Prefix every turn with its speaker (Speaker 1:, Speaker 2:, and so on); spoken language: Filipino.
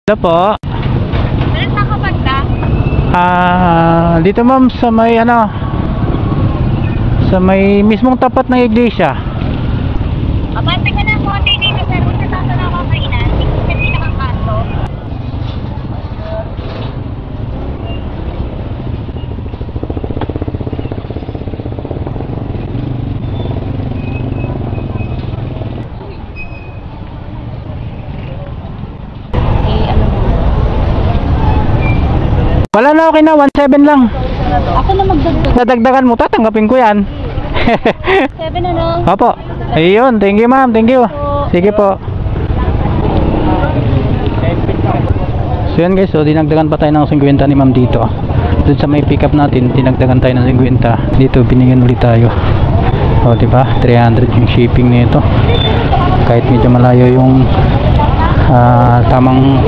Speaker 1: Ito po.
Speaker 2: Saan nakapagda?
Speaker 1: Dito ma'am sa may sa may mismong tapat ng iglesia.
Speaker 2: Abante ka na konti dito sir. Huwag na sasana ako kainan. Hindi ko kasi nakakanto.
Speaker 1: Wala na, okay na, 1.7 lang.
Speaker 2: Ako na magdagdag.
Speaker 1: Dadagdagan mo, tatanggapin ko yan.
Speaker 2: 7 ano?
Speaker 1: Opo. Ayun, thank you ma'am, thank you. Sige po. So yan guys, so dinagdagan pa tayo ng 50 ni ma'am dito. Doon sa may pick up natin, dinagdagan tayo ng 50. Dito binigyan ulit tayo. O diba, 300 yung shipping nito. Kahit medyo malayo yung tamang